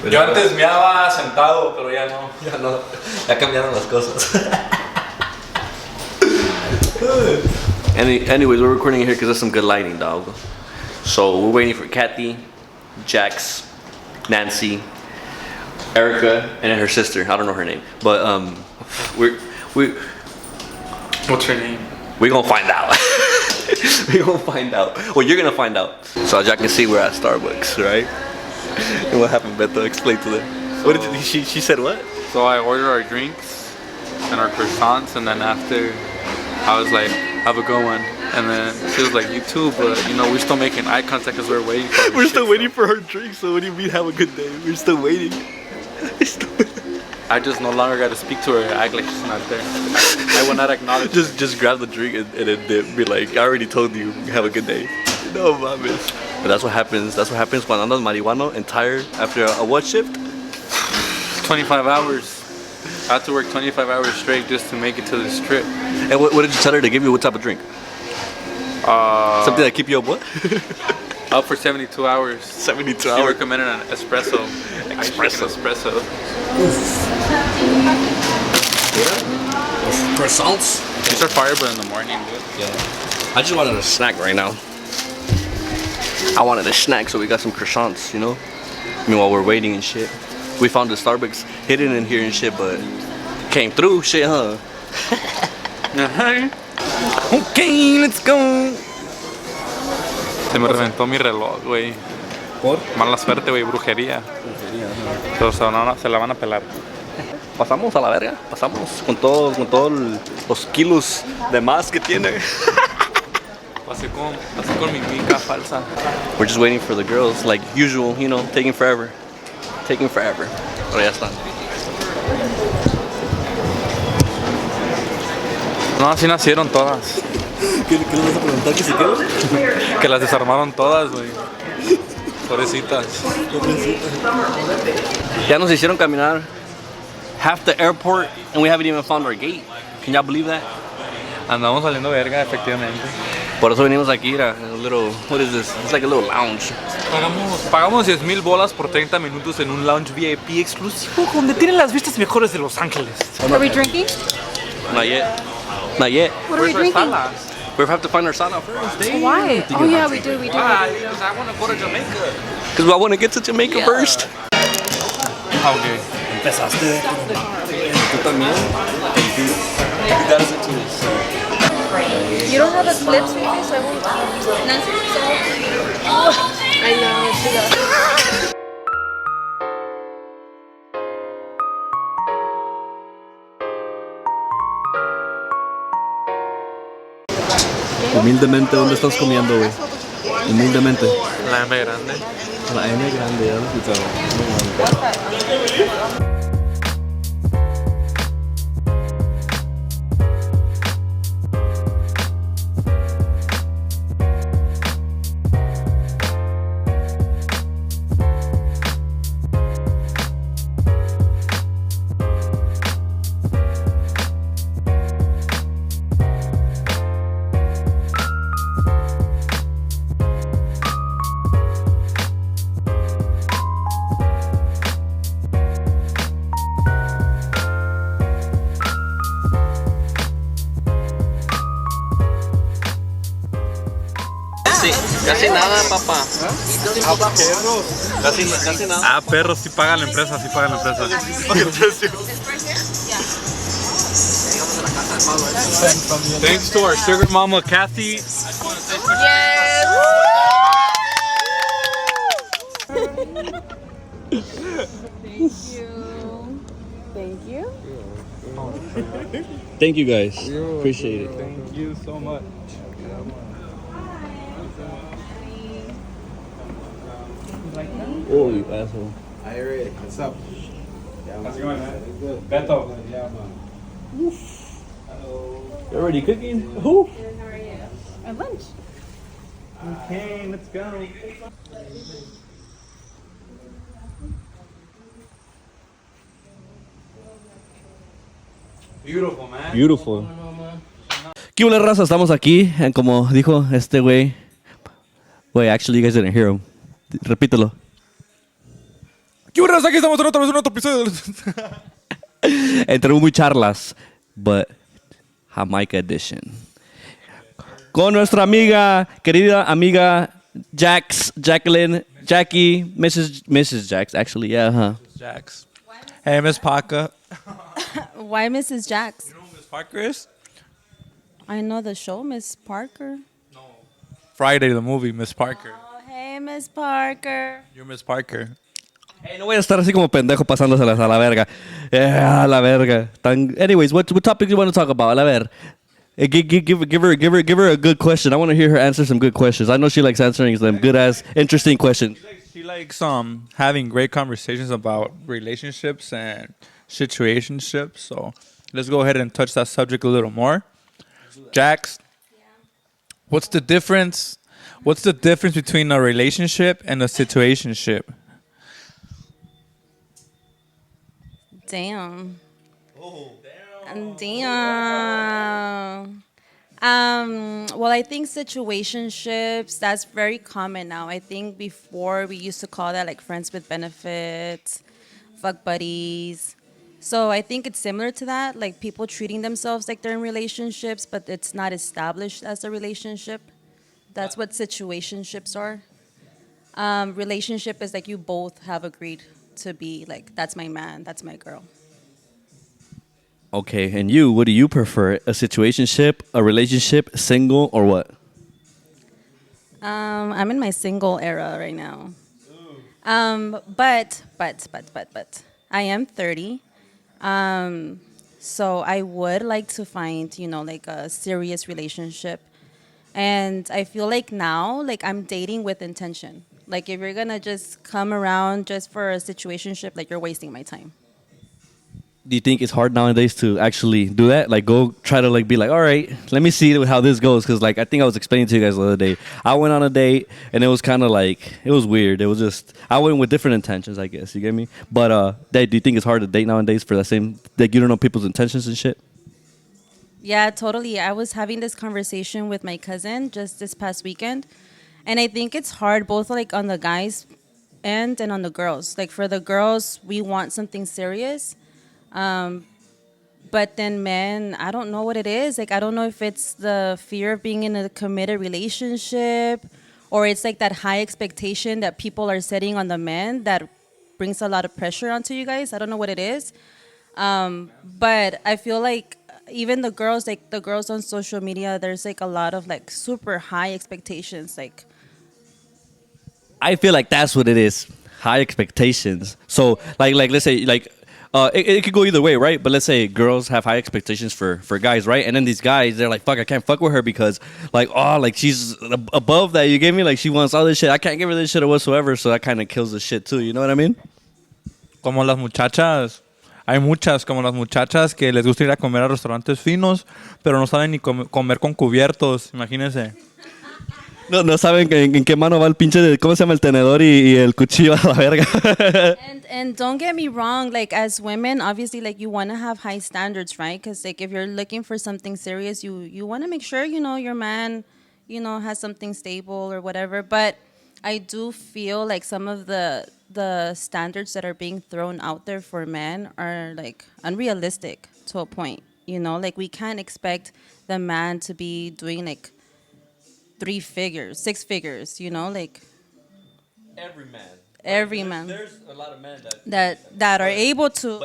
Yo antes meaba sentado, pero ya no. Ya no, ya cambiaron las cosas. Anyways, we're recording here because there's some good lighting, dog. So we're waiting for Kathy, Jax, Nancy, Erica, and then her sister. I don't know her name, but we What's her name? we're gonna find out. We're gonna find out. Well, you're gonna find out. So as y'all can see, we're at Starbucks, right? And what happened, Beto? Explain to them. What did she said what? So I ordered our drinks and our croissants, and then after I was like, have a good one. And then she was like, you too, but you know, we're still making eye contact because we're waiting for We're still waiting for her drink, so what do you mean have a good day? We're still waiting. I just no longer got to speak to her and act like she's not there. I will not acknowledge. Just grab the drink and then dip. Be like, I already told you, have a good day. No, mames. But that's what happens. That's what happens when andas marihuano and tired after a what shift? 25 hours. I had to work 25 hours straight just to make it to this trip. And what did you tell her to give you? What type of drink? Something that keep you up what? Up for 72 hours. 72 She hours. recommended an espresso. Espresso. Espresso. Croissants? These are fire, but in the morning, dude. Yeah. I just wanted a snack right now. I wanted a snack, so we got some croissants, you know? I mean, while we're waiting and shit. We found the Starbucks hidden in here and shit, but came through shit, huh? Okay, let's go. Se me reventó mi reloj, güey. ¿Por? Mala suerte, güey, brujería. Pero se la van a pelar. Pasamos a la verga, pasamos con todos los kilos de más que tiene. Pasé con mi mica falsa. We're just waiting for the girls, like usual, you know, taking forever. Taking forever. Pero ya están. No, así nacieron todas. ¿Qué les vas a preguntar que se quedó? Que las desarmaron todas, güey. Pobrecitas. Ya nos hicieron caminar half the airport and we haven't even found our gate. Can y'all believe that? Andamos saliendo verga, efectivamente. Por eso venimos aquí a little, what is this? It's like a little lounge. Pagamos 10,000 bolas por 30 minutos en un lounge VIP exclusivo donde tienen las vistas mejores de Los Ángeles. Are we drinking? Not yet. Not yet. What are we drinking? We have to find our sala first. Why? Oh yeah, we do. Why? Because I want to go to Jamaica. Because I want to get to Jamaica first. Okay. Empezaste. Tú también. You got us into this. You don't have a clips maybe, so I won't. Nancy, I know. She does. Humildemente, ¿dónde estás comiendo, güey? Humildemente. La M grande. La M grande, ya lo escuchaba. Casi nada, papá. Casi nada. Ah, perros, sí paga la empresa, sí paga la empresa. Thanks to our sugar mama, Kathy. Thank you. Thank you guys. Appreciate it. Thank you so much. Oh, you asshole. Hey, Rick, what's up? How's it going, man? Good. Beto. Yeah, man. You already cooking? Who? At lunch. Okay, let's go. Beautiful, man. Beautiful. ¿Qué huele, raza? Estamos aquí, como dijo este güey. Wait, actually, you guys didn't hear him. Repítelo. ¿Qué horas? Aquí estamos otra vez en otro episodio. Entre muy charlas, but Jamaica edition. Con nuestra amiga, querida amiga Jacqueline, Jackie, Mrs. Jax, actually, yeah, huh? Jax. Hey, Miss Parker. Why Mrs. Jax? You know who Miss Parker is? I know the show, Miss Parker. Friday, the movie, Miss Parker. Oh, hey, Miss Parker. You're Miss Parker. Hey, no voy a estar así como pendejo pasándoselas a la verga. A la verga. Anyways, what topic do you want to talk about? A ver. Give her a good question. I want to hear her answer some good questions. I know she likes answering some good ass, interesting questions. She likes having great conversations about relationships and situationships. So let's go ahead and touch that subject a little more. Jax, what's the difference? What's the difference between a relationship and a situationship? Damn. Damn. Well, I think situationships, that's very common now. I think before we used to call that like friends with benefits, fuck buddies. So I think it's similar to that, like people treating themselves like they're in relationships, but it's not established as a relationship. That's what situationships are. Relationship is like you both have agreed to be like, that's my man, that's my girl. Okay, and you, what do you prefer? A situationship, a relationship, single, or what? I'm in my single era right now. But I am 30. So I would like to find, like a serious relationship. And I feel like now, like I'm dating with intention. Like if you're gonna just come around just for a situationship, like you're wasting my time. Do you think it's hard nowadays to actually do that? Like, go try to like be like, all right, let me see how this goes. Because like I think I was explaining to you guys the other day, I went on a date and it was kind of like it was weird. It was just I went with different intentions, I guess. You get me? But Dad, do you think it's hard to date nowadays for that same like you don't know people's intentions and shit? Yeah, totally. I was having this conversation with my cousin just this past weekend, and I think it's hard both like on the guys end and on the girls. Like for the girls, we want something serious. But then men, I don't know what it is. Like, I don't know if it's the fear of being in a committed relationship or it's like that high expectation that people are setting on the men that brings a lot of pressure onto you guys. I don't know what it is. But I feel like even the girls, like the girls on social media, there's like a lot of like super high expectations. Like, I feel like that's what it is. High expectations. So like let's say like it could go either way, right? But let's say girls have high expectations for guys, right? And then these guys, they're like, fuck, I can't fuck with her because like, oh, like she's above that. You get me? Like she wants all this shit. I can't give her this shit or whatsoever. So that kind of kills the shit too. You know what I mean? Como las muchachas. Hay muchas como las muchachas que les gusta ir a comer a restaurantes finos, pero no saben ni comer con cubiertos. Imagínense. No saben en qué mano va el pinche de, ¿cómo se llama? El tenedor y el cuchillo a la verga. and don't get me wrong, like as women, obviously, like you want to have high standards, right? Because like if you're looking for something serious, you want to make sure your man, has something stable or whatever. But I do feel like some of the standards that are being thrown out there for men are like unrealistic to a point. Like we can't expect the man to be doing like 3 figures, 6 figures, like every man. There's a lot of men that are able to.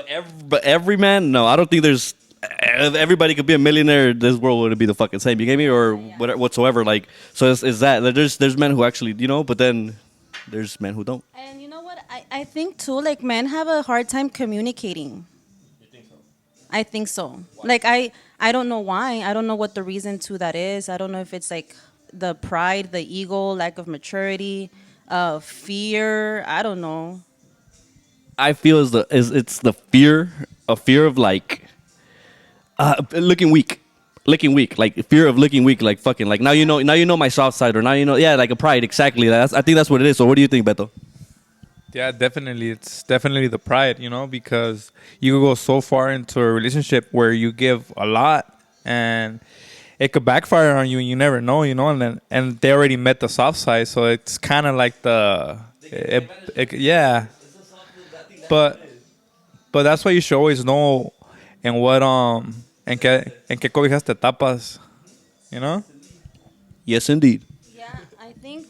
But every man, no, I don't think there's. Everybody could be a millionaire. This world would be the fucking same. You get me, or whatever, whatsoever. Like, so is that there's men who actually, but then there's men who don't. And you know what? I think too, like men have a hard time communicating. You think so? I think so. Why? Like I don't know why. I don't know what the reason to that is. I don't know if it's like the pride, the ego, lack of maturity, fear. I don't know. I feel it's the fear of like looking weak, like fear of looking weak, like fucking like now you know my soft side, or now like a pride, exactly. I think that's what it is. So what do you think, Beto? Yeah, definitely. It's definitely the pride, because you could go so far into a relationship where you give a lot and it could backfire on you and you never know, and they already met the soft side. So it's kind of like yeah. But that's why you should always know en what en qué cobijas te tapas, you know? Yes, indeed. Yeah,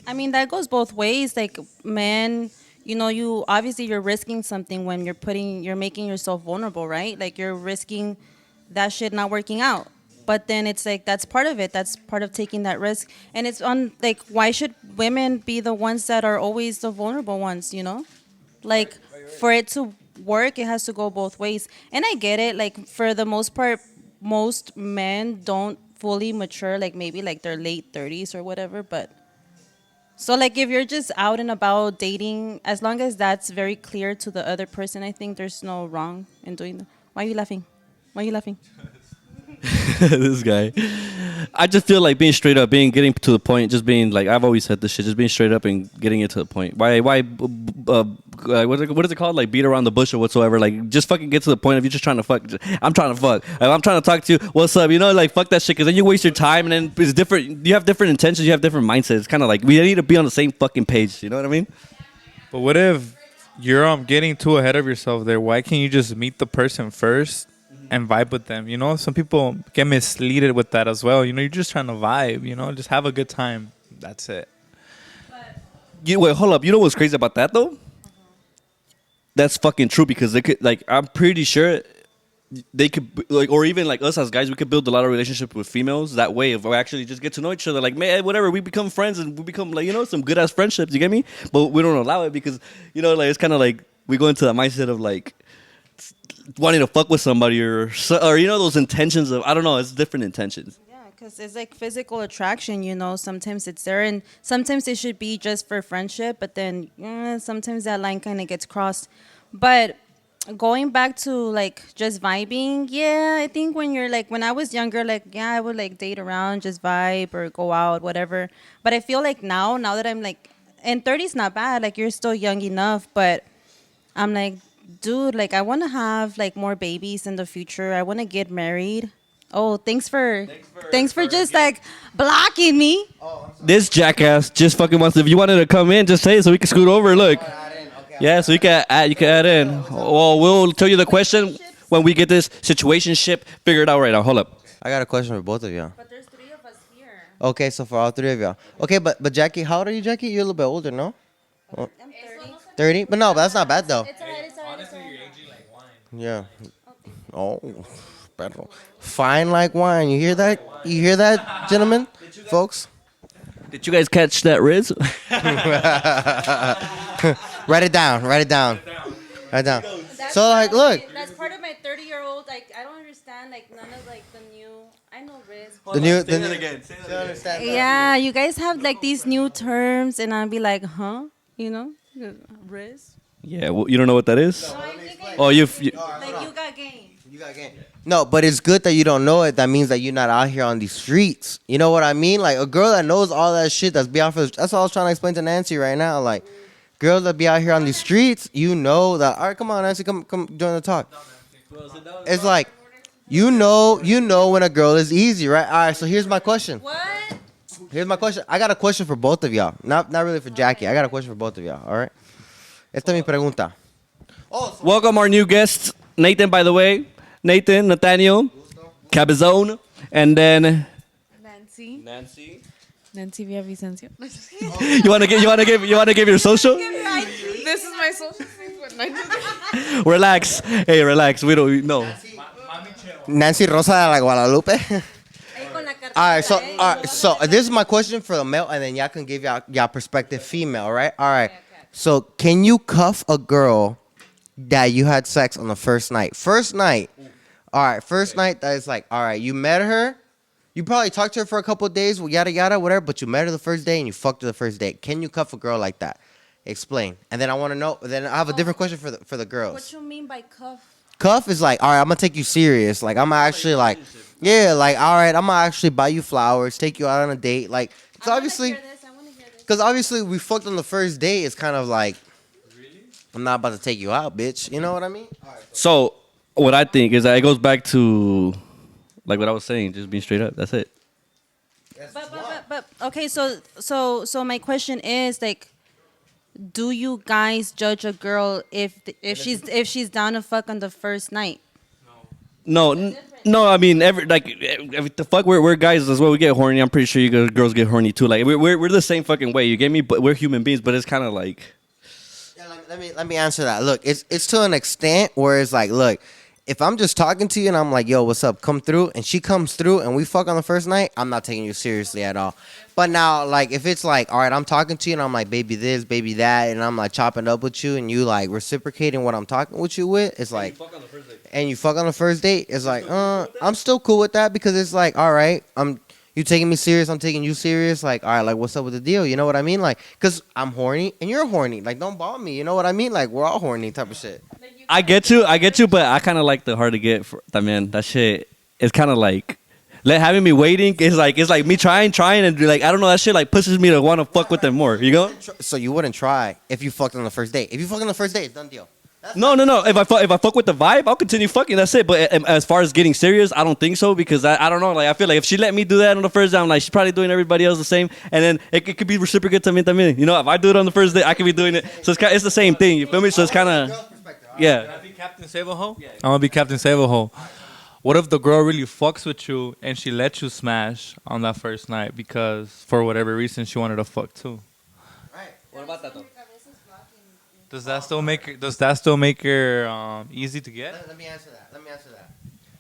I mean, that goes both ways. Like, men, you obviously you're risking something when you're making yourself vulnerable, right? Like, you're risking that shit not working out. But then it's like, that's part of it. That's part of taking that risk. And it's on, like, why should women be the ones that are always the vulnerable ones? Like, for it to work, it has to go both ways. And I get it. Like, for the most part, most men don't fully mature, like maybe like their late 30s or whatever. But so, like, if you're just out and about dating, as long as that's very clear to the other person, I think there's no wrong in doing that. Why are you laughing? Why are you laughing? This guy. I just feel like being straight up, getting to the point, just being like, I've always said this shit, just being straight up and getting it to the point. Why, what is it called? Like, beat around the bush or whatsoever. Like, just fucking get to the point. If you're just trying to fuck, I'm trying to fuck. If I'm trying to talk to you, what's up? Like, fuck that shit, because then you waste your time, and then it's different. You have different intentions, you have different mindsets. It's kind of like, we need to be on the same fucking page. You know what I mean? But what if you're getting too ahead of yourself there? Why can't you just meet the person first and vibe with them? Some people get misleaded with that as well. You're just trying to vibe, just have a good time. That's it. Wait, hold up. You know what's crazy about that, though? That's fucking true, because they could, like, I'm pretty sure they could, like, or even like us as guys, we could build a lot of relationships with females that way, if we actually just get to know each other. Like, man, whatever, we become friends and we become, like, some good ass friendships. You get me? But we don't allow it because, like, it's kind of like we go into that mindset of like wanting to fuck with somebody or those intentions of, I don't know, it's different intentions. Yeah, because it's like physical attraction. Sometimes it's there, and sometimes it should be just for friendship, but then sometimes that line kind of gets crossed. But going back to like just vibing, yeah, I think when I was younger, like, yeah, I would like date around, just vibe or go out, whatever. But I feel like now that I'm like, and 30's not bad, like, you're still young enough, but I'm like, dude, like, I want to have like more babies in the future. I want to get married. Oh, thanks for just like blocking me. This jackass just fucking wants to, if you wanted to come in, just say it so we can scoot over. Look. Yeah, so you can add in. Well, we'll tell you the question when we get this situationship figured out right now. Hold up. I got a question for both of y'all. But there's 3 of us here. Okay, so for all 3 of y'all. Okay, but Jackie, how old are you, Jackie? You're a little bit older, no? I'm 30. 30? But no, but that's not bad though. It's alright. Honestly, you're aging like wine. Yeah. Oh, better. Fine like wine. You hear that? You hear that, gentlemen, folks? Did you guys catch that, Riz? Write it down. Write it down. Write it down. So, like, look. That's part of my 30-year-old. Like, I don't understand. Like, none of like the new. I know Riz. The new. Say that again. Yeah, you guys have like these new terms, and I'll be like, huh? Riz. Yeah, well, you don't know what that is? No, I think Oh, you like you got game. You got game. No, but it's good that you don't know it. That means that you're not out here on these streets. You know what I mean? Like, a girl that knows all that shit that's be out for. That's all I was trying to explain to Nancy right now. Like, girls that be out here on these streets, you know that. All right, come on, Nancy, come join the talk. It's like, you know when a girl is easy, right? All right, so here's my question. What? Here's my question. I got a question for both of y'all. Not really for Jackie. I got a question for both of y'all. All right. Esta es mi pregunta. Welcome our new guests, Nathan, by the way. Nathan, Nathaniel, Cabezon, and then Nancy Nancy. Villavicencio. You wanna give your social? This is my social secret. Relax. Hey, relax. We don't know. Nancy Rosa de la Guadalupe. All right, so this is my question for the male, and then y'all can give y'all perspective female, right? All right. So can you cuff a girl that you had sex on the first night? First night. All right, first night that is like, all right, you met her. You probably talked to her for a couple of days, yada, yada, whatever, but you met her the first day and you fucked her the first day. Can you cuff a girl like that? Explain. And then I want to know, then I have a different question for the girls. What you mean by cuff? Cuff is like, all right, I'm going to take you serious. Like, I'm actually like, yeah, like, all right, I'm going to actually buy you flowers, take you out on a date. Like, because obviously we fucked on the first date. It's kind of like, I'm not about to take you out, bitch. You know what I mean? So, what I think is that it goes back to, like what I was saying, just being straight up. That's it. But okay, so my question is like, do you guys judge a girl if she's down to fuck on the first night? No, no. I mean, the fuck, we're guys as well. We get horny. I'm pretty sure you girls get horny too. Like we're the same fucking way. You get me? But we're human beings. But it's kind of like. Yeah, let me answer that. Look, it's to an extent where it's like, look, if I'm just talking to you and I'm like, yo, what's up? Come through, and she comes through and we fuck on the first night, I'm not taking you seriously at all. But now, like, if it's like, all right, I'm talking to you and I'm like, baby this, baby that, and I'm like chopping up with you and you like reciprocating what I'm talking with you with, it's like, and you fuck on the first date, it's like, I'm still cool with that because it's like, all right, you taking me serious, I'm taking you serious. Like, all right, like, what's up with the deal? You know what I mean? Like, because I'm horny and you're horny. Like, don't bother me. You know what I mean? Like, we're all horny type of shit. I get you, but I kind of like the hard to get. Man, that shit is kind of like having me waiting. It's like me trying, and like I don't know, that shit like pushes me to want to fuck with them more. You know? So you wouldn't try if you fucked on the first date. If you fucked on the first date, it's done deal. No. If I fuck with the vibe, I'll continue fucking. That's it. But as far as getting serious, I don't think so because I don't know. Like I feel like if she let me do that on the first day, I'm like she's probably doing everybody else the same, and then it could be reciprocal to me también. You know, if I do it on the first day, I could be doing it. So it's the same thing. You feel me? So it's kind of yeah. Can I be Captain Save-A-Ho? I'm gonna be Captain Save-A-Ho. What if the girl really fucks with you and she lets you smash on that first night because for whatever reason she wanted to fuck too? Right. What about that though? Does that still make her easy to get? Let me answer that.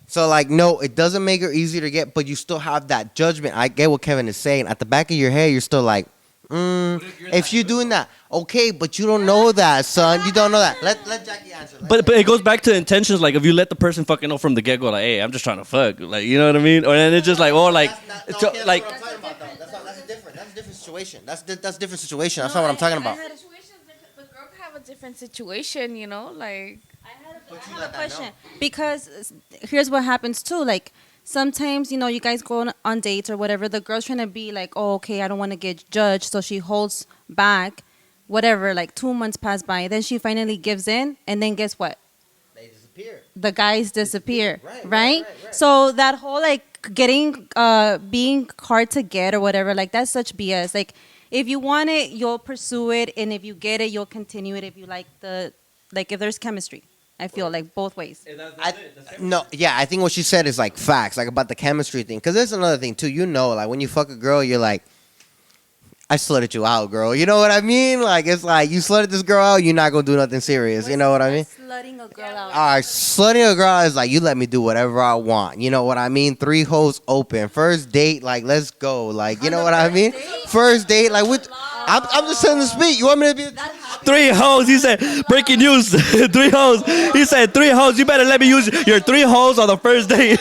So like, no, it doesn't make her easier to get, but you still have that judgment. I get what Kevin is saying. At the back of your head, you're still like, if you're doing that, okay, but you don't know that, son. You don't know that. Let Jackie answer. But it goes back to intentions. Like if you let the person fucking know from the get go, like, hey, I'm just trying to fuck, like you know what I mean, or then it's just like, oh, like, That's a different situation. That's a different situation. That's not what I'm talking about. The girl could have a different situation, you know, like. I have a question because here's what happens too. Like sometimes you guys go on dates or whatever. The girl's trying to be like, oh, okay, I don't want to get judged, so she holds back. Whatever, like 2 months pass by, then she finally gives in, and then guess what? They disappear. The guys disappear, Right. right? So that whole like getting, being hard to get or whatever, like that's such BS. Like if you want it, you'll pursue it, and if you get it, you'll continue it. If you like if there's chemistry. I feel like both ways. I think what she said is like facts, like about the chemistry thing. Because there's another thing too. You know, like when you fuck a girl, you're like, I slutted you out, girl. You know what I mean? Like it's like you slutted this girl out, you're not gonna do nothing serious. You know what I mean? Slutting a girl out. All right, slutting a girl out is like you let me do whatever I want. You know what I mean? 3 hoes open. First date, like let's go. Like you know what I mean? First date, like with. I'm just saying to speak. You want me to be? 3 hoes. He said, breaking news. 3 hoes. He said 3 hoes. You better let me use your 3 hoes on the first date.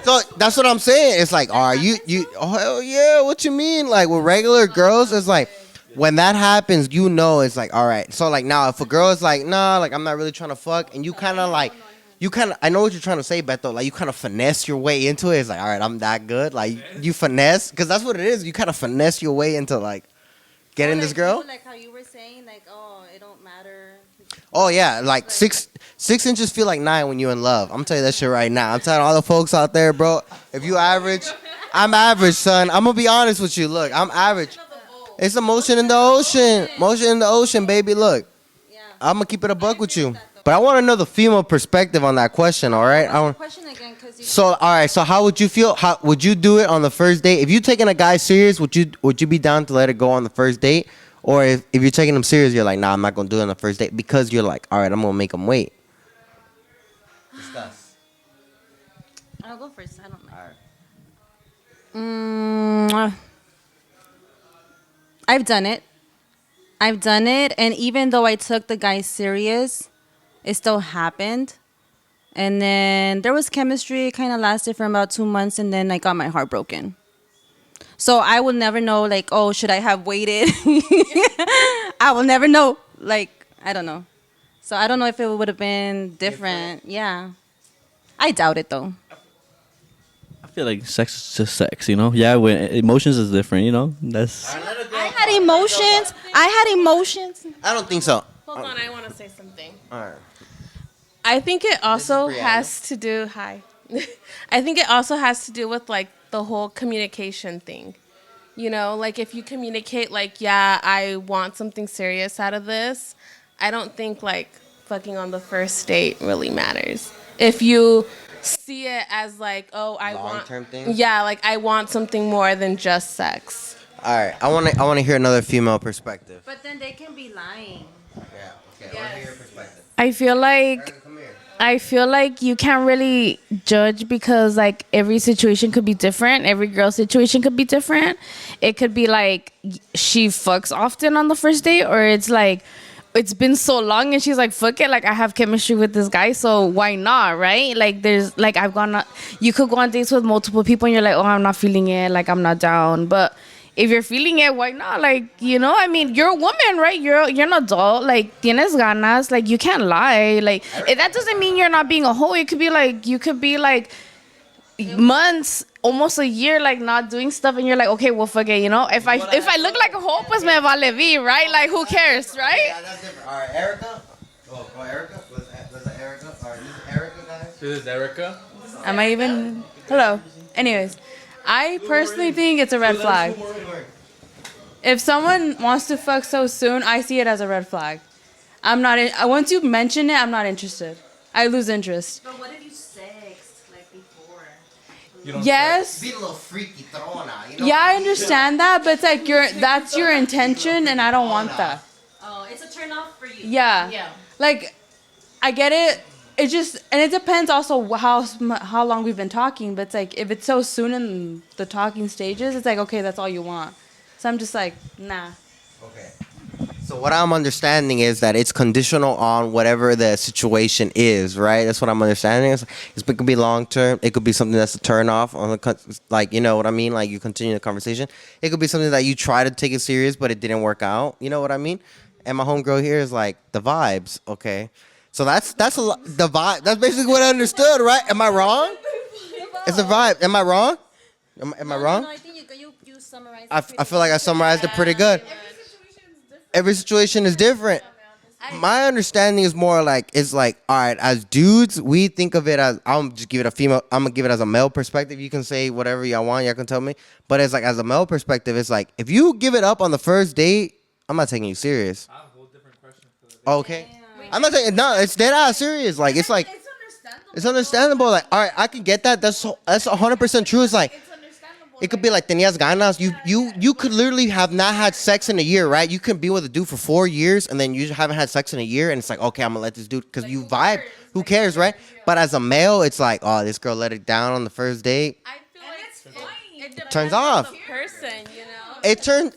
So that's what I'm saying. It's like, all right, you. Oh hell yeah. What you mean? Like with regular girls, it's like when that happens, you know, it's like, all right. So like now, if a girl is like, nah, like I'm not really trying to fuck, and you kind of like. I know what you're trying to say, Beto. Like, you kind of finesse your way into it. It's like, all right, I'm that good. Like, you finesse, because that's what it is. You kind of finesse your way into, like, getting this girl. Like how you were saying, like, oh, it don't matter. Oh, yeah. Like, 6 inches feel like 9 when you're in love. I'm telling you that shit right now. I'm telling all the folks out there, bro, if you average, I'm average, son. I'm going to be honest with you. Look, I'm average. It's a motion in the ocean. Motion in the ocean, baby. Look, I'm going to keep it a buck with you. But I want to know the female perspective on that question, all right? Question again, cause So, all right. So, how would you feel? How would you do it on the first date? If you taking a guy serious, would you be down to let it go on the first date? Or if you're taking him serious, you're like, nah, I'm not gonna do it on the first date because you're like, all right, I'm gonna make him wait. Discuss. I'll go first. I don't know. All right. I've done it, and even though I took the guy serious, it still happened. And then there was chemistry. It kind of lasted for about 2 months, and then I got my heart broken. So I will never know, like, oh, should I have waited? I will never know. Like, I don't know. So I don't know if it would have been different. Yeah. I doubt it, though. I feel like sex is just sex, you know? Yeah, when emotions is different, you know? That's. I had emotions. I don't think so. Hold on, I want to say something. All right. I think it also Brianna. has to do. Hi. I think it also has to do with like the whole communication thing. You know, like if you communicate, like, yeah, I want something serious out of this, I don't think like fucking on the first date really matters. If you see it as like, oh, I want Long-term thing? Yeah, like I want something more than just sex. All right, I want to hear another female perspective. But then they can be lying. Yeah. Okay. I want to hear your perspective. I feel like Erica, come here. I feel like you can't really judge because like every situation could be different. Every girl's situation could be different. It could be like she fucks often on the first date, or it's like it's been so long and she's like, fuck it, like I have chemistry with this guy, so why not, right? Like there's like you could go on dates with multiple people and you're like, oh, I'm not feeling it, like I'm not down. But if you're feeling it, why not? Like, you know, I mean, you're a woman, right? You're an adult. Like, tienes ganas. Like, you can't lie. Like, that doesn't mean you're not being a hoe. It could be like, you could be like months, almost a year, like not doing stuff, and you're like, okay, well, fuck it, you know? If I look like a hoe, pues me vale vi, right? Like, who cares, right? Yeah, that's different. All right, Erica. Oh, Erica. Was that Erica? All right, this is Erica, guys. This is Erica. Am I even? Hello. Anyways, I personally think it's a red flag. If someone wants to fuck so soon, I see it as a red flag. I'm not. Once you mention it, I'm not interested. I lose interest. But what if you sex like before? Yes. Be a little freaky, throwing out. You know? Yeah, I understand that, but it's like that's your intention, and I don't want that. Oh, it's a turn off for you. Yeah. Like, I get it. It just, and it depends also how long we've been talking. But it's like if it's so soon in the talking stages, it's like okay, that's all you want. So I'm just like, nah. Okay. So what I'm understanding is that it's conditional on whatever the situation is, right? That's what I'm understanding. It could be long term. It could be something that's a turn off on the, like, you know what I mean? Like you continue the conversation. It could be something that you try to take it serious, but it didn't work out. You know what I mean? And my homegirl here is like the vibes. Okay. So that's the vibe. That's basically what I understood, right? Am I wrong? It's a vibe. Am I wrong? Am I wrong? No, I think you summarized. I feel like I summarized it pretty good. Every situation is different. My understanding is more like it's like, all right, as dudes, we think of it as I'm just give it a female. I'm gonna give it as a male perspective. You can say whatever y'all want. Y'all can tell me. But it's like as a male perspective, it's like if you give it up on the first date, I'm not taking you serious. I have a whole different question for this. Okay. I'm not taking no. It's dead ass serious. Like it's like it's understandable. Like all right, I can get that. That's 100% true. It's like. It could be like tenías ganas. You could literally have not had sex in a year, right? You can be with a dude for 4 years and then you haven't had sex in a year, and it's like, okay, I'm gonna let this dude because you vibe. Who cares, right? But as a male, it's like, oh, this girl let it down on the first date. I feel like it depends Turns on off. the person, you know.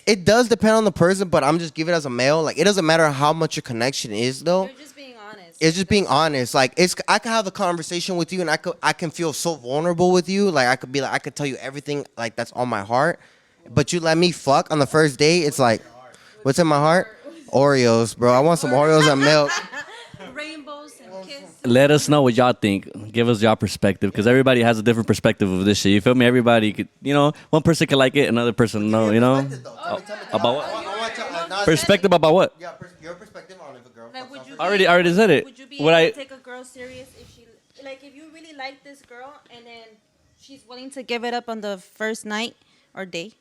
It does depend on the person, but I'm just giving it as a male. Like it doesn't matter how much your connection is, though. You're just being honest. It's just being honest. Like I could have a conversation with you, and I can feel so vulnerable with you. Like I could be like I could tell you everything like that's on my heart, but you let me fuck on the first date. It's like, what's in my heart? Oreos, bro. I want some Oreos and milk. Rainbows and kisses. Let us know what y'all think. Give us y'all perspective, because everybody has a different perspective of this shit. You feel me? Everybody could, you know, one person could like it, another person no. You know, about what? Perspective about what? Yeah, your perspective on if a girl. Like, would you? I already said it. Would you be Would able I- to take a girl serious if she, like, if you really like this girl and then she's willing to give it up on the first night or day?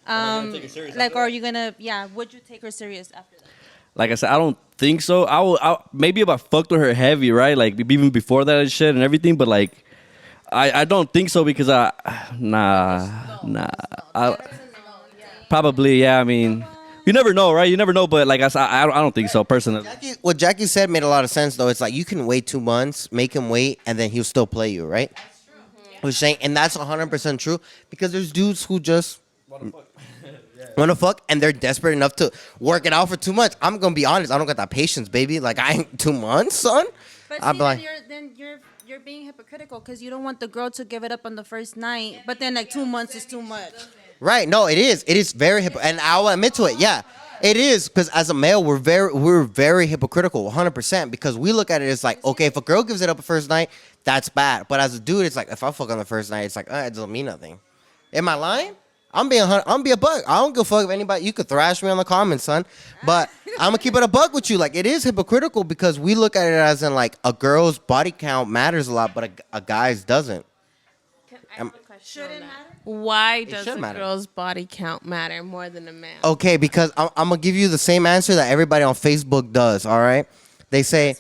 Like, are you gonna? Yeah, would you take her serious after that? Like I said, I don't think so. I maybe if I fucked with her heavy, right? Like even before that and shit and everything. But like, I don't think so because probably yeah. I mean, you never know, right? You never know. But like I said, I don't think so personally. What Jackie said made a lot of sense, though. It's like you can wait 2 months, make him wait, and then he'll still play you, right? That's true. Which saying, and that's 100% true because there's dudes who just want to fuck, and they're desperate enough to work it out for 2 months. I'm gonna be honest, I don't got that patience, baby. Like I ain't 2 months, son. But I'm see, like, then you're being hypocritical because you don't want the girl to give it up on the first night, but then like 2 months is too much. right? No, it is. It is very and I'll admit to it. Yeah, it is because as a male, we're very hypocritical, 100%. Because we look at it as like, okay, if a girl gives it up the first night, that's bad. But as a dude, it's like if I fuck on the first night, it's like it doesn't mean nothing. Am I lying? I'm being a buck. I don't give a fuck if anybody. You could thrash me on the comments, son. But I'm gonna keep it a buck with you. Like it is hypocritical because we look at it as in like a girl's body count matters a lot, but a guy's doesn't. I have a question. Should on it that. matter? Why does should a matter. girl's body count matter more than a man? Okay, because I'm gonna give you the same answer that everybody on Facebook does. All right, they say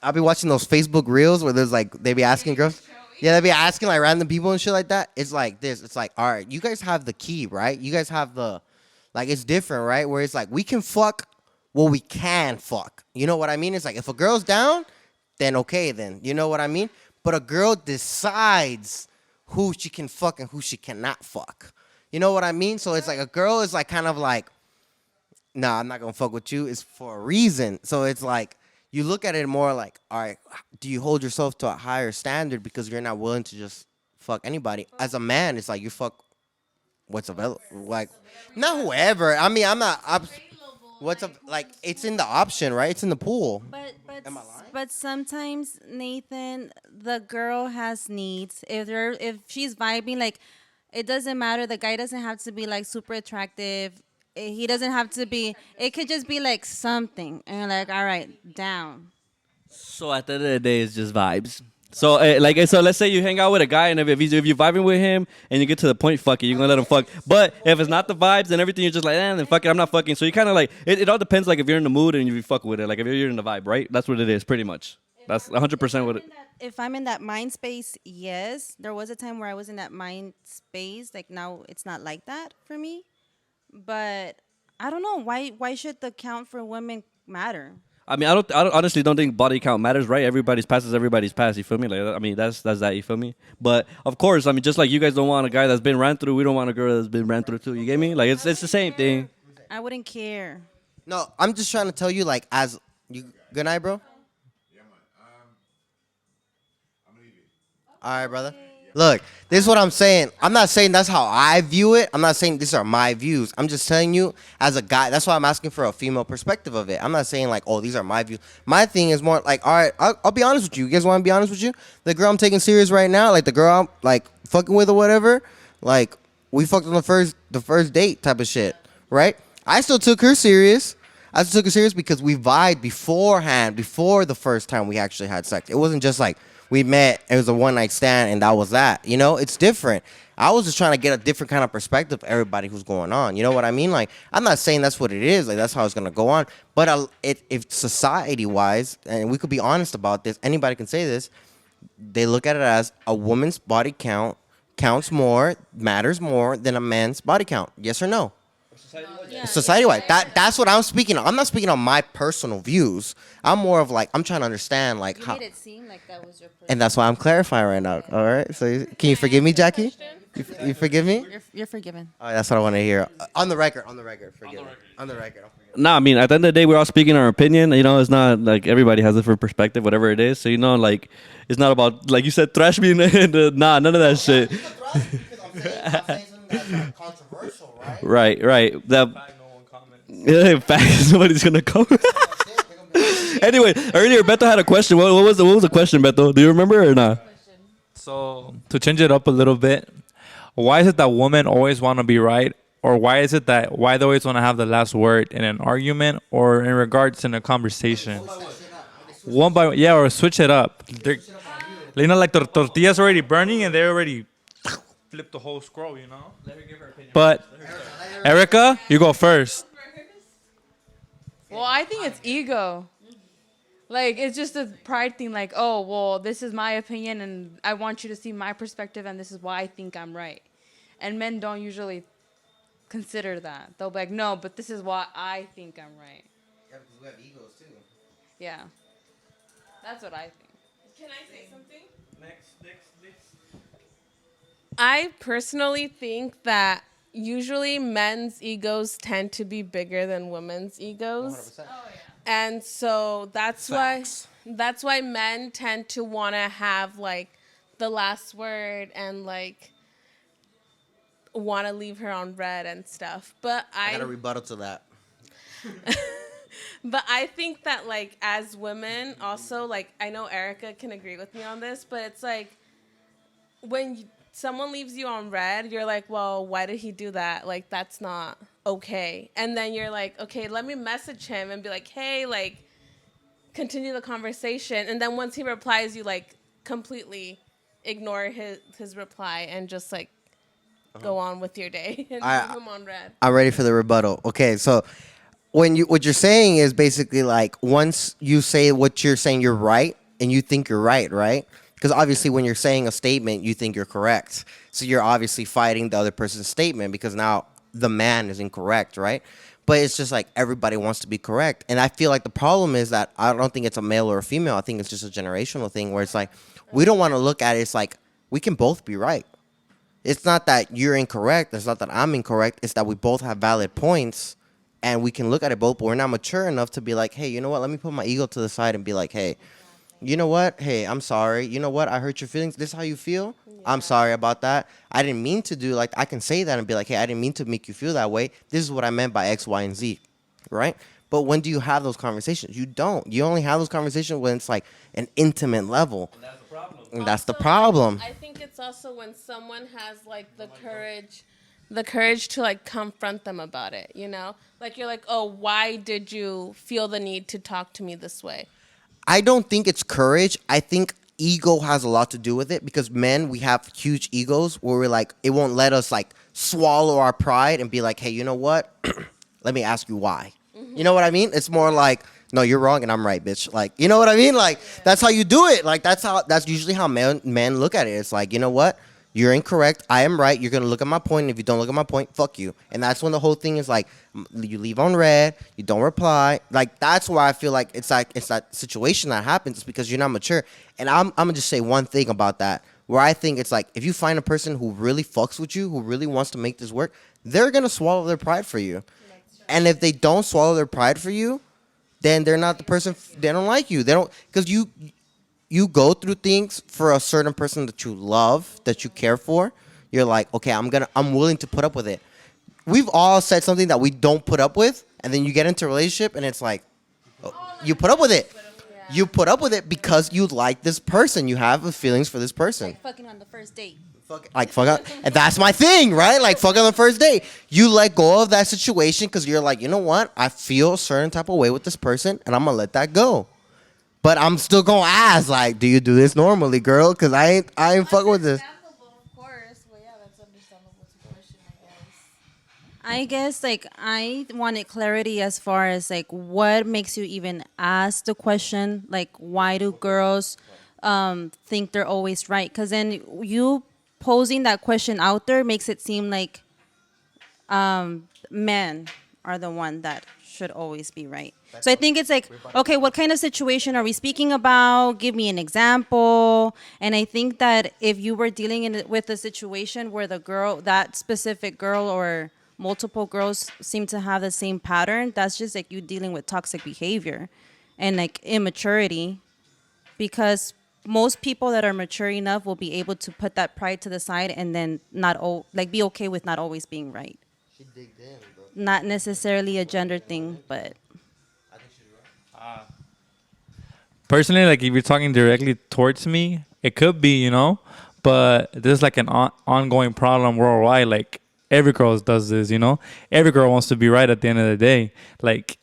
I'll be watching those Facebook reels where there's like they be asking girls. Yeah, they be asking like random people and shit like that. It's like this. It's like, all right, you guys have the key, right? You guys have the, like, it's different, right? Where it's like we can fuck what we can fuck. You know what I mean? It's like if a girl's down, then okay, then you know what I mean. But a girl decides who she can fuck and who she cannot fuck. You know what I mean? So it's like a girl is like kind of like, nah, I'm not gonna fuck with you. It's for a reason. So it's like you look at it more like, all right, do you hold yourself to a higher standard because you're not willing to just fuck anybody? As a man, it's like you fuck what's available. Like, not whoever. I mean, I'm not. What's up? Like, it's in the option, right? It's in the pool. Am I lying? But sometimes, Nathan, the girl has needs. If she's vibing, like, it doesn't matter. The guy doesn't have to be like super attractive. He doesn't have to be. It could just be like something, and you're like, all right, down. So at the end of the day, it's just vibes. So so let's say you hang out with a guy, and if you're vibing with him, and you get to the point, fuck it, you're gonna let him fuck. But if it's not the vibes and everything, you're just like, then fuck it, I'm not fucking. So you kind of like it all depends. Like if you're in the mood and you fuck with it, like if you're in the vibe, right? That's what it is, pretty much. That's 100% what it. If I'm in that mind space, yes. There was a time where I was in that mind space. Like now, it's not like that for me. But I don't know why should the count for women matter? I mean, I don't honestly don't think body count matters, right? Everybody's past is everybody's past. You feel me? Like, I mean, that's that. You feel me? But of course, I mean, just like you guys don't want a guy that's been ran through, we don't want a girl that's been ran through too. You get me? Like, it's the same thing. I wouldn't care. No, I'm just trying to tell you, like, as you. Good night, bro. All right, brother. Look, this is what I'm saying. I'm not saying that's how I view it. I'm not saying these are my views. I'm just telling you as a guy. That's why I'm asking for a female perspective of it. I'm not saying like, oh, these are my views. My thing is more like, all right, I'll be honest with you. You guys want to be honest with you? The girl I'm taking serious right now, like the girl I'm like fucking with or whatever, like we fucked on the first date type of shit, right? I still took her serious. I still took her serious because we vibed beforehand, before the first time we actually had sex. It wasn't just like, we met, it was a one night stand, and that was that. You know, it's different. I was just trying to get a different kind of perspective of everybody who's going on. You know what I mean? Like, I'm not saying that's what it is. Like, that's how it's going to go on. But if society-wise, and we could be honest about this, anybody can say this, they look at it as a woman's body count counts more, matters more than a man's body count. Yes or no? Society-wide. That's what I'm speaking on. I'm not speaking on my personal views. I'm more of like, I'm trying to understand like You how. made it seem like that was your. And that's why I'm clarifying right now. All right. So can you forgive me, Jackie? You forgive me? You're forgiven. Oh, that's what I want to hear. On the record. Forgive me. On the record. Nah, I mean, at the end of the day, we're all speaking our opinion. You know, it's not like everybody has a different perspective, whatever it is. So, you know, like, it's not about, like you said, thrash me nah, none of that shit. I'm saying something that's controversial, right? Right. In fact, nobody's gonna come. Anyway, earlier Beto had a question. What was the question, Beto? Do you remember or not? So to change it up a little bit, why is it that women always want to be right, or why they always want to have the last word in an argument or in regards in a conversation? One by or switch it up. You know, like the tortilla's already burning and they already flip the whole scroll. You know. Let her give her opinion. But Erica, you go first. Well, I think it's ego. Like, it's just a pride thing, like, oh, well, this is my opinion, and I want you to see my perspective, and this is why I think I'm right. And men don't usually consider that. They'll be like, no, but this is why I think I'm right. Yeah, because we have egos, too. Yeah. That's what I think. Can I say something? Next. I personally think that usually men's egos tend to be bigger than women's egos. 100%. And so that's why men tend to want to have like the last word and like want to leave her on red and stuff. But I got a rebuttal to that. But I think that like as women also, like, I know Erica can agree with me on this, but it's like when someone leaves you on red, you're like, well, why did he do that? Like, that's not okay. And then you're like, okay, let me message him and be like, hey, like, continue the conversation. And then once he replies, you like completely ignore his reply and just like go on with your day and I- leave him on red. I'm ready for the rebuttal. Okay, so what you're saying is basically like once you say what you're saying, you're right, and you think you're right, right? Because obviously, when you're saying a statement, you think you're correct. So you're obviously fighting the other person's statement because now the man is incorrect, right? But it's just like everybody wants to be correct, and I feel like the problem is that I don't think it's a male or a female. I think it's just a generational thing where it's like we don't want to look at it. It's like we can both be right. It's not that you're incorrect. It's not that I'm incorrect. It's that we both have valid points and we can look at it both, but we're not mature enough to be like, hey, you know what? Let me put my ego to the side and be like, hey, you know what? Hey, I'm sorry. You know what? I hurt your feelings. This is how you feel? I'm sorry about that. I didn't mean to do like I can say that and be like, hey, I didn't mean to make you feel that way. This is what I meant by X, Y, and Z. Right? But when do you have those conversations? You don't. You only have those conversations when it's like an intimate level. And that's the problem. I think it's also when someone has like the courage to like confront them about it, you know? Like you're like, "Oh, why did you feel the need to talk to me this way?" I don't think it's courage. I think ego has a lot to do with it because men, we have huge egos where we're like, it won't let us like swallow our pride and be like, hey, you know what? Let me ask you why. You know what I mean? It's more like, no, you're wrong and I'm right, bitch. Like, you know what I mean? Like, that's how you do it. Like, that's usually how men look at it. It's like, you know what? You're incorrect. I am right. You're going to look at my point. And if you don't look at my point, fuck you. And that's when the whole thing is like, you leave on red. You don't reply. Like, that's why I feel like it's that situation that happens. It's because you're not mature. And I'm going to just say one thing about that, where I think it's like, if you find a person who really fucks with you, who really wants to make this work, they're going to swallow their pride for you. And if they don't swallow their pride for you, then they're not the person. They don't like you. They don't, because you go through things for a certain person that you love, that you care for. You're like, okay, I'm willing to put up with it. We've all said something that we don't put up with, and then you get into a relationship, and it's like, you put up with it. You put up with it because you like this person. You have feelings for this person. Like fucking on the first date. Fuck up. And that's my thing, right? Like, fuck on the first date. You let go of that situation because you're like, you know what? I feel a certain type of way with this person, and I'm going to let that go. But I'm still going to ask, like, do you do this normally, girl? Because I ain't fucking with this. Of course. Well, yeah, that's understandable to question, I guess. I guess like I wanted clarity as far as like what makes you even ask the question, like why do girls think they're always right? Because then you posing that question out there makes it seem like men are the one that should always be right. So I think it's like, okay, what kind of situation are we speaking about? Give me an example. And I think that if you were dealing with a situation where the girl, that specific girl or multiple girls seem to have the same pattern, that's just like you dealing with toxic behavior and like immaturity, because most people that are mature enough will be able to put that pride to the side and then be okay with not always being right. She digged in, bro. Not necessarily a gender thing, but Personally, like if you're talking directly towards me, it could be, but this is like an ongoing problem worldwide. Like every girl does this, every girl wants to be right at the end of the day. Like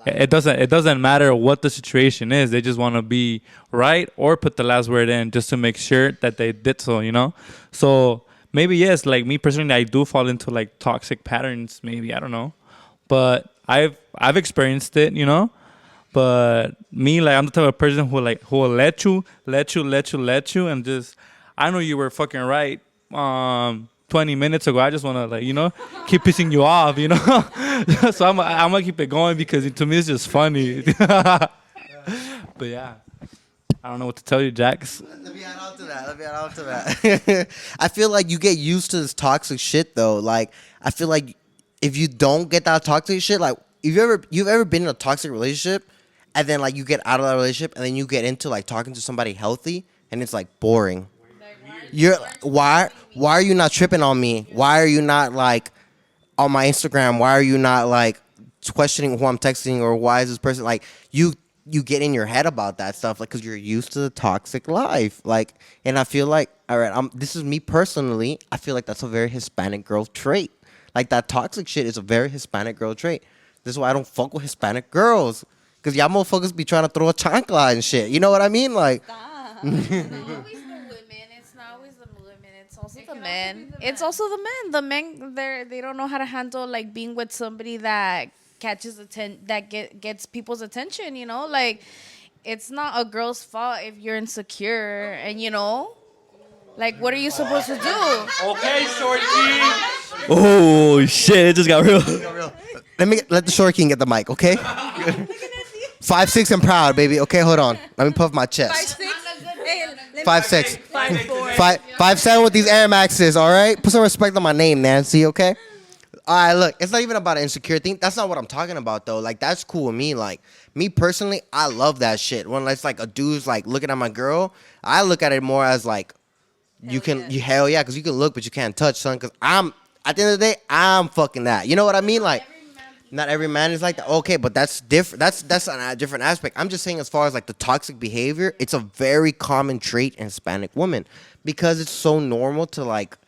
it doesn't matter what the situation is. They just want to be right or put the last word in just to make sure that they did so, So maybe yes, like me personally, I do fall into like toxic patterns. Maybe I don't know, but I've experienced it, But me, like I'm the type of person who will let you, and just I know you were fucking right 20 minutes ago. I just want to keep pissing you off, So I'm gonna keep it going because to me it's just funny. But yeah, I don't know what to tell you, Jax. Let me add on to that. I feel like you get used to this toxic shit though. Like I feel like if you don't get that toxic shit, like if you've ever been in a toxic relationship, and then like you get out of that relationship, and then you get into like talking to somebody healthy, and it's like boring. Why are you not tripping on me? Why are you not like on my Instagram? Why are you not like questioning who I'm texting, or why is this person like you get in your head about that stuff, like because you're used to the toxic life, like. And I feel like, all right, this is me personally. I feel like that's a very Hispanic girl trait. Like that toxic shit is a very Hispanic girl trait. This is why I don't fuck with Hispanic girls, because y'all motherfuckers be trying to throw a chancla and shit. You know what I mean? Like. It's not always the women. It's not always the women. It's also the the men. It's also the men. The men, they don't know how to handle like being with somebody that gets people's attention. You know, like it's not a girl's fault if you're insecure, and you know, like what are you supposed to do? Okay, shorty. Oh shit! It just got real. Let the short king get the mic, okay? 5'6" and proud, baby. Okay, hold on. Let me puff my chest. 5'6". 5'7" with these Air Maxes. All right, put some respect on my name, Nancy. Okay. All right, look, it's not even about an insecure thing. That's not what I'm talking about, though. Like, that's cool with me. Like, me personally, I love that shit. When it's like a dude's like looking at my girl, I look at it more as like, hell yeah, because you can look, but you can't touch, son. Because at the end of the day, I'm fucking that. You know what I mean? Like, not every man is like that. Okay, but that's different. That's a different aspect. I'm just saying, as far as like the toxic behavior, it's a very common trait in Hispanic women because it's so normal to like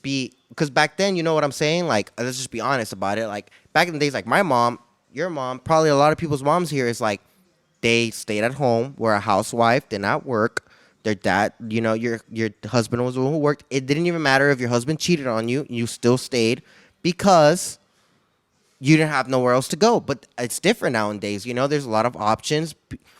be. Because back then, you know what I'm saying? Like, let's just be honest about it. Like, back in the days, like my mom, your mom, probably a lot of people's moms here is like, they stayed at home, were a housewife, did not work. Their dad, you know, your husband was the one who worked. It didn't even matter if your husband cheated on you, you still stayed because you didn't have nowhere else to go. But it's different nowadays. You know, there's a lot of options.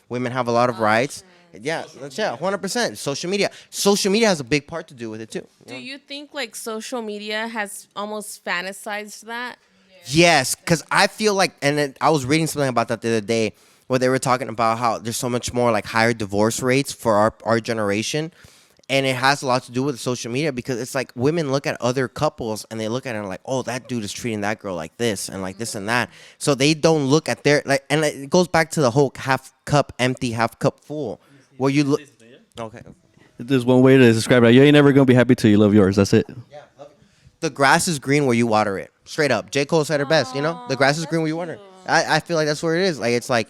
Women have a lot of rights. Yeah, 100%. Social media has a big part to do with it too. Do you think like social media has almost fantasized that? Yes, because I feel like, I was reading something about that the other day where they were talking about how there's so much more like higher divorce rates for our generation. And it has a lot to do with social media because it's like women look at other couples and they look at it like, oh, that dude is treating that girl like this and like this and that. So they don't look at their, like, and it goes back to the whole half cup empty, half cup full. Where you look. Okay. There's one way to describe it. You ain't never gonna be happy till you love yours. That's it. Yeah. The grass is green where you water it. Straight up. J. Cole said it best, you know? The grass is green where you water it. I feel like that's where it is. Like, it's like,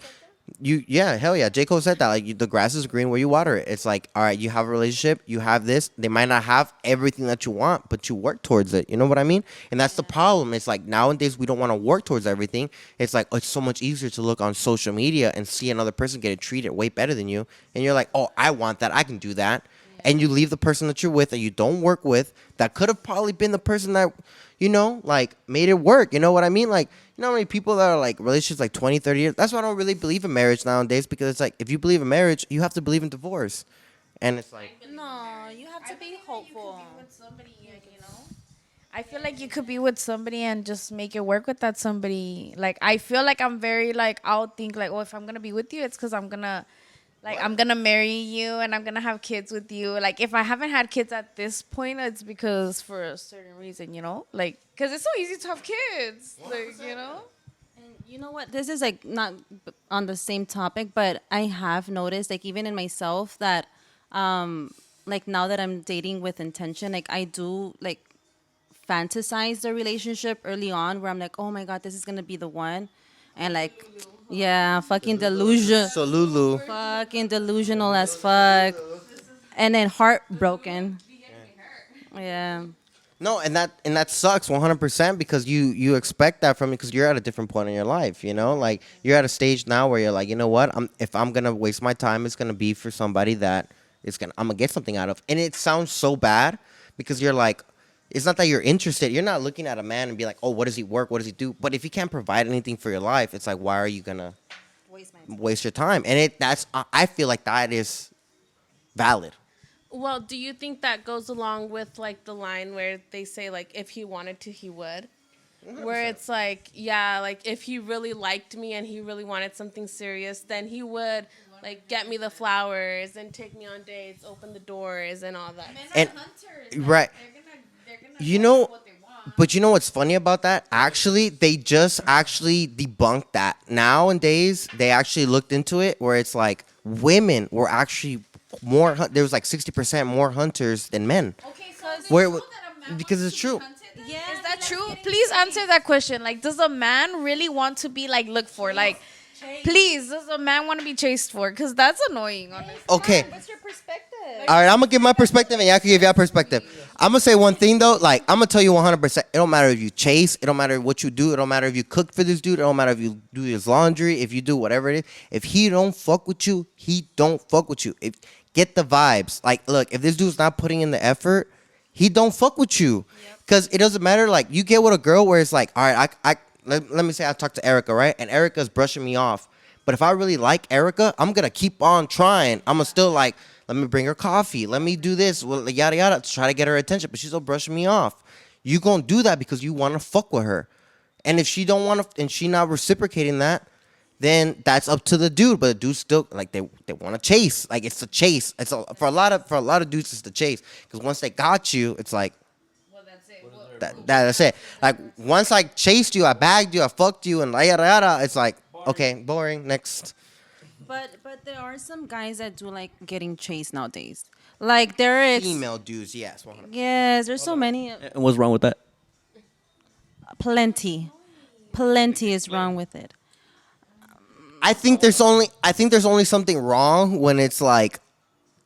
hell yeah. J. Cole said that. Like, the grass is green where you water it. It's like, all right, you have a relationship, you have this. They might not have everything that you want, but you work towards it. You know what I mean? And that's the problem. It's like nowadays we don't want to work towards everything. It's like, it's so much easier to look on social media and see another person get treated way better than you. And you're like, oh, I want that. I can do that. And you leave the person that you're with that you don't work with that could have probably been the person that, you know, like made it work. You know what I mean? Like, you know how many people that are like relationships like 20, 30 years? That's why I don't really believe in marriage nowadays because it's like if you believe in marriage, you have to believe in divorce. And it's like. No, you have to be hopeful. I feel like you could be with somebody and just make it work with that somebody. Like, I feel like I'm very like, I'll think like, oh, if I'm going to be with you, it's because I'm going to marry you and I'm going to have kids with you. Like, if I haven't had kids at this point, it's because for a certain reason, you know? Like, because it's so easy to have kids. Like, you know? And you know what? This is like not on the same topic, but I have noticed, like, even in myself, that, like, now that I'm dating with intention, like, I do, like, fantasize the relationship early on where I'm like, oh my God, this is going to be the one. And, like, yeah, fucking delusion. So Lulu. Fucking delusional as fuck. And then heartbroken. Yeah. No, and that sucks 100% because you expect that from me because you're at a different point in your life, you know? Like, you're at a stage now where you're like, you know what? If I'm going to waste my time, it's going to be for somebody that I'm going to get something out of. And it sounds so bad because you're like, it's not that you're interested. You're not looking at a man and be like, oh, what does he work? What does he do? But if he can't provide anything for your life, it's like, why are you going to waste your time? And I feel like that is valid. Well, do you think that goes along with like the line where they say like if he wanted to, he would? 100%. Where it's like, yeah, like if he really liked me and he really wanted something serious, then he would like get me the flowers and take me on dates, open the doors and all that. And right. You know, but you know what's funny about that? Actually, they just actually debunked that. Nowadays, they actually looked into it where it's like women were actually more, there was like 60% more hunters than men. Okay, so because it's true. Yeah, is that true? Please answer that question. Like, does a man really want to be like looked for? Like, please, does a man want to be chased for? Because that's annoying, honestly. Okay. What's your perspective? All right, I'm going to give my perspective and y'all can give y'all perspective. I'm going to say one thing, though. Like, I'm going to tell you 100%. It don't matter if you chase. It don't matter what you do. It don't matter if you cook for this dude. It don't matter if you do his laundry, if you do whatever it is. If he don't fuck with you, he don't fuck with you. Get the vibes. Like, look, if this dude's not putting in the effort, he don't fuck with you. Because it doesn't matter. Like, you get with a girl where it's like, all right, let me say I talk to Erica, right? And Erica's brushing me off. But if I really like Erica, I'm going to keep on trying. I'm going to still like, let me bring her coffee. Let me do this. Well, yada, yada, to try to get her attention. But she's still brushing me off. You going to do that because you want to fuck with her. And if she don't want to, and she not reciprocating that, then that's up to the dude. But the dude still, like, they want to chase. Like, it's a chase. For a lot of dudes, it's the chase. Because once they got you, it's like, that's it. Like, once I chased you, I bagged you, I fucked you, and yada yada, it's like, okay, boring, next. But there are some guys that do like getting chased nowadays. Like there is Female dudes, yes. 100%. yes, there's so many. And what's wrong with that? Plenty is wrong with it. I think there's only something wrong when it's like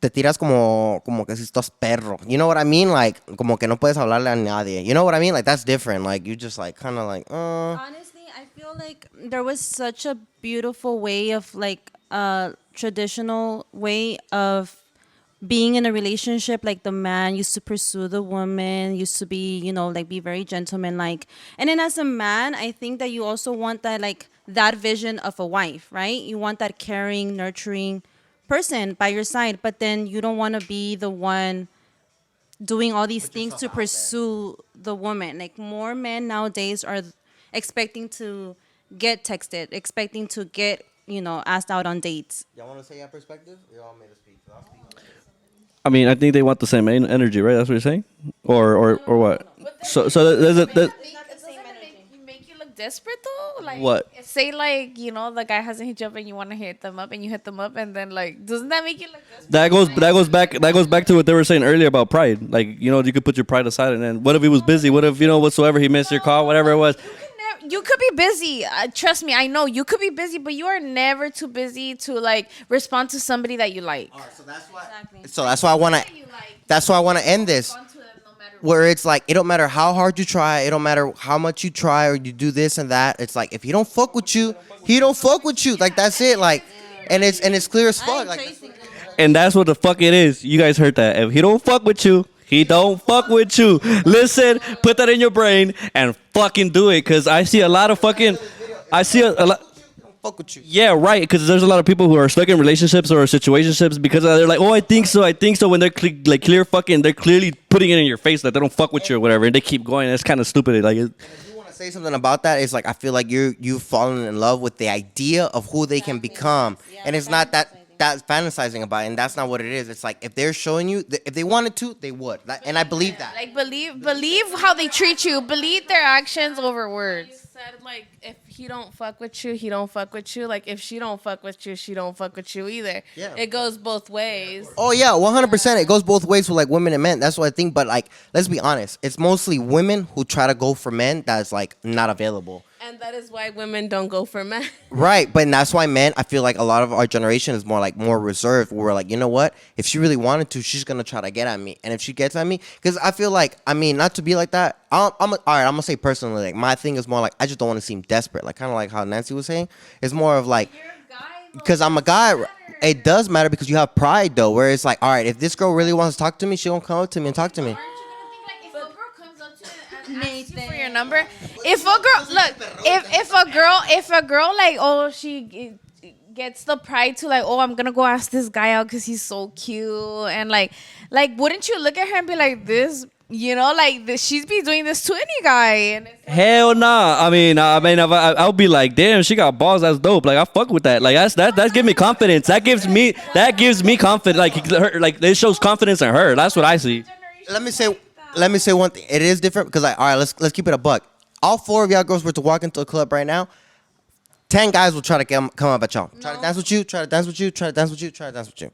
te tiras como que si estás perro. You know what I mean? Like, como que no puedes hablarle a nadie. You know what I mean? Like, that's different. Like, you just like kind of like, Honestly, I feel like there was such a beautiful way of like traditional way of being in a relationship. Like the man used to pursue the woman, used to be, like be very gentleman-like. And then as a man, I think that you also want that like that vision of a wife, right? You want that caring, nurturing person by your side, but then you don't want to be the one doing all these things to pursue the woman. Like more men nowadays are expecting to get texted, expecting to get, asked out on dates. y'all want to say your perspective? You all made a speak. I'll speak on this. I mean, I think they want the same energy, right? That's what you're saying, or what? So there's a. Make you look desperate though. Like What? Say like the guy hasn't hit you up and you want to hit them up and you hit them up and then like doesn't that make you look desperate? That goes back to what they were saying earlier about pride. Like, you could put your pride aside, and then what if he was busy? What if whatsoever he missed your call, whatever it was. You could be busy. Trust me, I know you could be busy, but you are never too busy to like respond to somebody that you like. All right, so that's why I want to. That's why I want to end this. Where it's like, it don't matter how hard you try, it don't matter how much you try or you do this and that. It's like, if he don't fuck with you, he don't fuck with you. Like, that's it. Like, and it's clear as fuck. Like, And that's what the fuck it is. You guys heard that. If he don't fuck with you, he don't fuck with you. Listen, put that in your brain and fucking do it. Cause I see a lot of fucking, I see a lot. fuck with you. Yeah, right. Because there's a lot of people who are stuck in relationships or situationships because they're like, oh, I think so. When they're clear fucking, they're clearly putting it in your face that they don't fuck with you or whatever, and they keep going. It's kind of stupid. Like, Say something about that. It's like, I feel like you've fallen in love with the idea of who they can become, and it's not that fantasizing about it, and that's not what it is. It's like, if they're showing you, if they wanted to, they would, and I believe that. Like believe how they treat you. Believe their actions over words. Said like if he don't fuck with you, he don't fuck with you. Like if she don't fuck with you, she don't fuck with you either. Yeah. It goes both ways. Oh yeah, 100%. It goes both ways for like women and men. That's what I think. But like, let's be honest. It's mostly women who try to go for men that's like not available. And that is why women don't go for men. Right, but that's why men, I feel like a lot of our generation is more reserved. We're like, you know what? If she really wanted to, she's gonna try to get at me. And if she gets at me, because I feel like, I mean, not to be like that. All right, I'm gonna say personally, like my thing is more like, I just don't want to seem desperate. Like kind of like how Nancy was saying. It's more of like, because I'm a guy. It does matter because you have pride though, where it's like, all right, if this girl really wants to talk to me, she gonna come up to me and talk to me. For your number, if a girl if a girl like, oh, she gets the pride to like, oh, I'm gonna go ask this guy out because he's so cute, and like wouldn't you look at her and be like, this, like this, she's be doing this to any guy, and it's like, hell nah. I mean, I'll be like, damn, she got balls. That's dope. Like, I fuck with that. Like, that's give me confidence. That gives me confidence. Like it shows confidence in her. That's what I see. Let me say one thing. It is different because, like, all right, let's keep it a buck. All 4 of y'all girls were to walk into a club right now, 10 guys will try to come up at y'all. Try to dance with you, try to dance with you, try to dance with you, try to dance with you.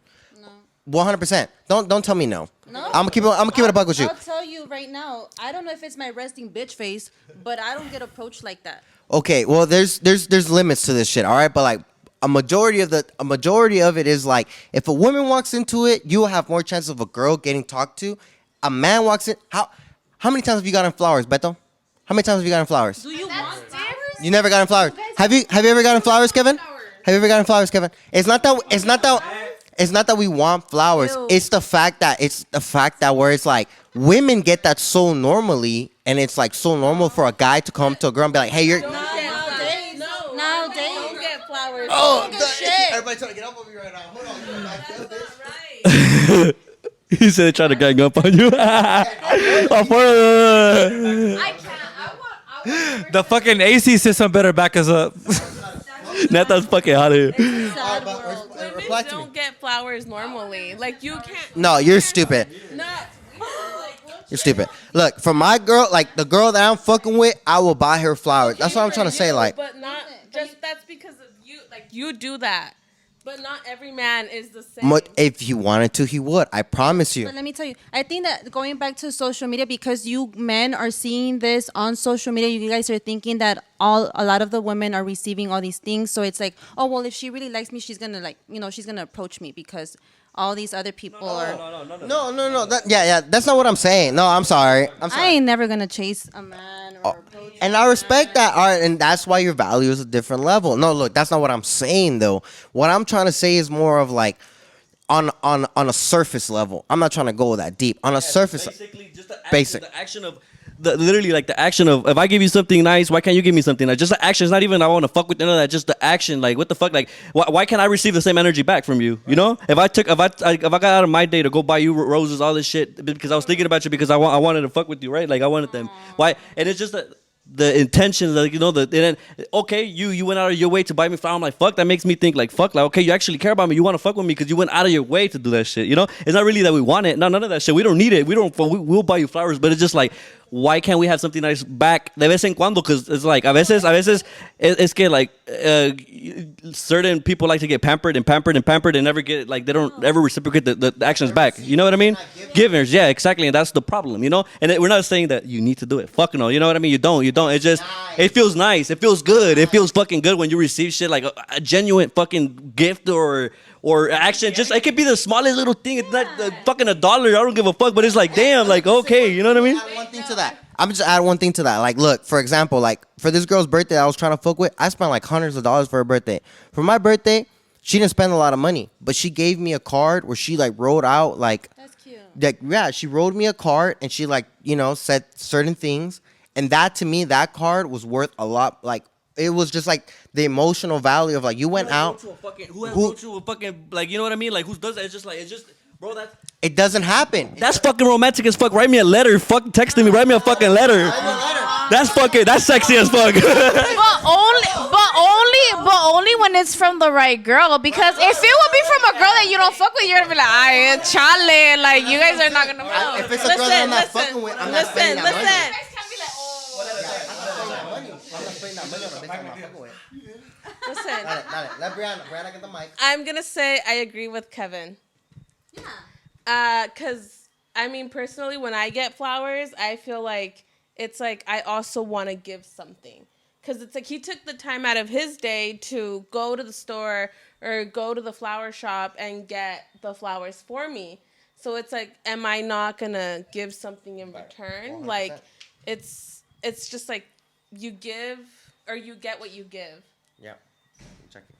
No. 100%. Don't tell me no. No. I'm gonna keep it a buck with you. I'll tell you right now. I don't know if it's my resting bitch face, but I don't get approached like that. Okay, well, there's limits to this shit, all right? But like, a majority of it is like, if a woman walks into it, you will have more chance of a girl getting talked to. A man walks in. How many times have you gotten flowers, Beto? How many times have you gotten flowers? Do you want flowers? You never gotten flowers. Have you ever gotten flowers, Kevin? Have you ever gotten flowers, Kevin? It's not that It's not that we want flowers. It's the fact that where it's like women get that so normally, and it's like so normal for a guy to come to a girl and be like, "Hey, you're." Nowadays, Don't get flowers. Oh, everybody trying to get up over you right now. Hold on. He said they tried to gang up on you. The fucking AC system better back us up. Neta's fucking out of here. Women don't get flowers normally. Like you can't. No, you're stupid. You're stupid. Look, for my girl, like the girl that I'm fucking with, I will buy her flowers. That's what I'm trying to say. Like, but not just that's because of you. Like you do that, but not every man is the same. if he wanted to, he would. I promise you. But let me tell you, I think that going back to social media, because you men are seeing this on social media, you guys are thinking that a lot of the women are receiving all these things. So it's like, oh well, if she really likes me, she's gonna she's gonna approach me because all these other people are. No. That's not what I'm saying. No, I'm sorry. I ain't never gonna chase a man or approach. And I respect that. All right, and that's why your value is a different level. No, look, that's not what I'm saying though. What I'm trying to say is more of like on a surface level. I'm not trying to go that deep. On a surface, Basically, just basic. the action of literally like the action of if I give you something nice, why can't you give me something nice? Just the action. It's not even I want to fuck with none of that. Just the action. Like what the fuck? Like why can't I receive the same energy back from you? You know? If I got out of my day to go buy you roses, all this shit because I was thinking about you because I wanted to fuck with you, right? Like I wanted them. Why? And it's just the intentions, like okay, you went out of your way to buy me flowers. I'm like, fuck, that makes me think like, fuck, like, okay, you actually care about me. You want to fuck with me because you went out of your way to do that shit. You know, it's not really that we want it. No, none of that shit. We don't need it. We'll buy you flowers, but it's just like, why can't we have something nice back de vez en cuando? Because it's like a veces es que like certain people like to get pampered and never get like they don't ever reciprocate the actions back. You know what I mean? Givers, yeah, exactly, and that's the problem. You know, and we're not saying that you need to do it. Fuck no, you know what I mean? You don't. It just it feels nice. It feels good. It feels fucking good when you receive shit like a genuine fucking gift or action. Just it could be the smallest little thing. It's not fucking $1. I don't give a fuck. But it's like damn, like okay, you know what I mean? One thing to that. I'm just add one thing to that. Like, look, for example, like for this girl's birthday, I was trying to fuck with. I spent like hundreds of dollars for her birthday. For my birthday, she didn't spend a lot of money, but she gave me a card where she like wrote out like. That's cute. Like yeah, she wrote me a card and she like said certain things, and that to me that card was worth a lot. Like it was just like the emotional value of like you went out. Who wrote to a fucking like you know what I mean? Like who does that? It's just bro that's. It doesn't happen. That's fucking romantic as fuck. Write me a letter. Fuck texting me. Write me a fucking letter. That's sexy as fuck. But only when it's from the right girl. Because if it would be from a girl that you don't fuck with, you're gonna be like, ay, chale. Like you guys are not gonna fuck. If it's a girl that I'm not fucking with, I'm not spending that money. Listen. Let Brianna get the mic. I'm gonna say I agree with Kevin. Yeah. Cause I mean personally, when I get flowers, I feel like it's like I also want to give something. Cause it's like he took the time out of his day to go to the store or go to the flower shop and get the flowers for me. So it's like, am I not gonna give something in return? 100%. Like, it's just like you give or you get what you give. Yeah. Check it.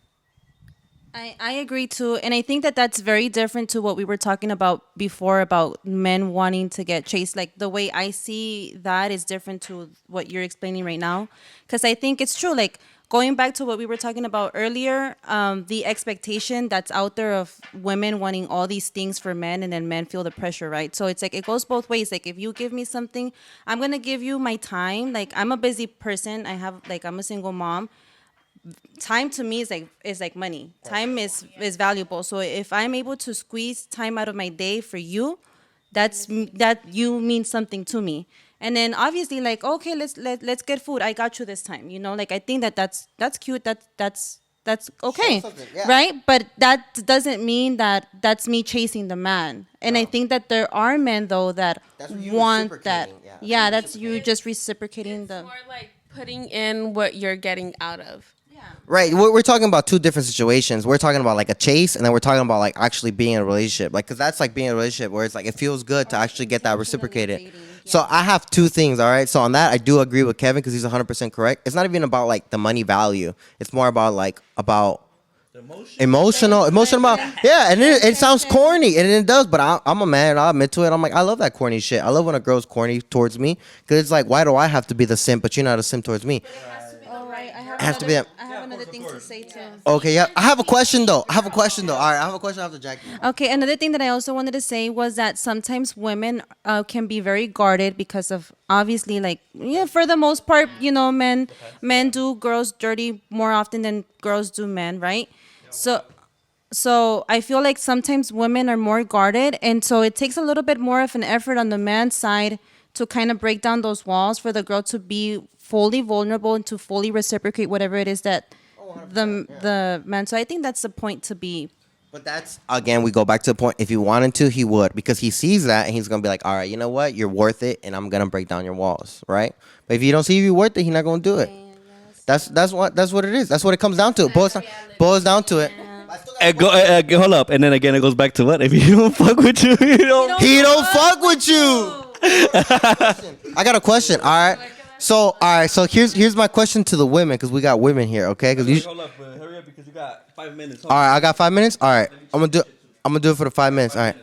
I agree too, and I think that that's very different to what we were talking about before about men wanting to get chased. Like the way I see that is different to what you're explaining right now, because I think it's true. Like going back to what we were talking about earlier, the expectation that's out there of women wanting all these things for men, and then men feel the pressure, right? So it's like it goes both ways. Like if you give me something, I'm gonna give you my time. Like I'm a busy person. I'm a single mom. Time to me is like money. Time is valuable. So if I'm able to squeeze time out of my day for you, that you mean something to me. And then obviously like okay, let's get food. I got you this time. Like I think that's cute. That's okay, yeah. Right? But that doesn't mean that that's me chasing the man. And I think that there are men though that want that. Yeah, that's you just reciprocating It's more like putting in what you're getting out of. Right, we're talking about two different situations. We're talking about like a chase, and then we're talking about like actually being in a relationship. Like, cause that's like being in a relationship where it's like it feels good to actually get that reciprocated. So I have two things. All right, so on that I do agree with Kevin because he's 100% correct. It's not even about like the money value. It's more about Emotional about, yeah, and it sounds corny, and it does, but I'm a man, I'll admit to it. I'm like, I love that corny shit. I love when a girl's corny towards me, because it's like, why do I have to be the simp, but you're not a simp towards me? All right, It has to be that. I have another thing to say too. Okay, yeah, I have a question though. All right, I have a question after Jackie. Okay, another thing that I also wanted to say was that sometimes women can be very guarded because of obviously, like, yeah, for the most part, men do girls dirty more often than girls do men, right? So I feel like sometimes women are more guarded, and so it takes a little bit more of an effort on the man's side to kind of break down those walls for the girl to be fully vulnerable and to fully reciprocate whatever it is that the man. So I think that's the point to be. But that's, again, we go back to the point. If he wanted to, he would, because he sees that and he's gonna be like, all right, you know what, you're worth it, and I'm gonna break down your walls, right? But if you don't see you're worth it, he's not gonna do it. That's what it is. That's what it comes down to. It boils down to it. Hold up, and then again, it goes back to what? If you don't fuck with you, you don't. He don't fuck with you. I got a question. All right. So here's my question to the women, because we got women here, okay? Hold up, hurry up because you got 5 minutes. All right, I got 5 minutes. All right, I'm gonna do it for the 5 minutes. All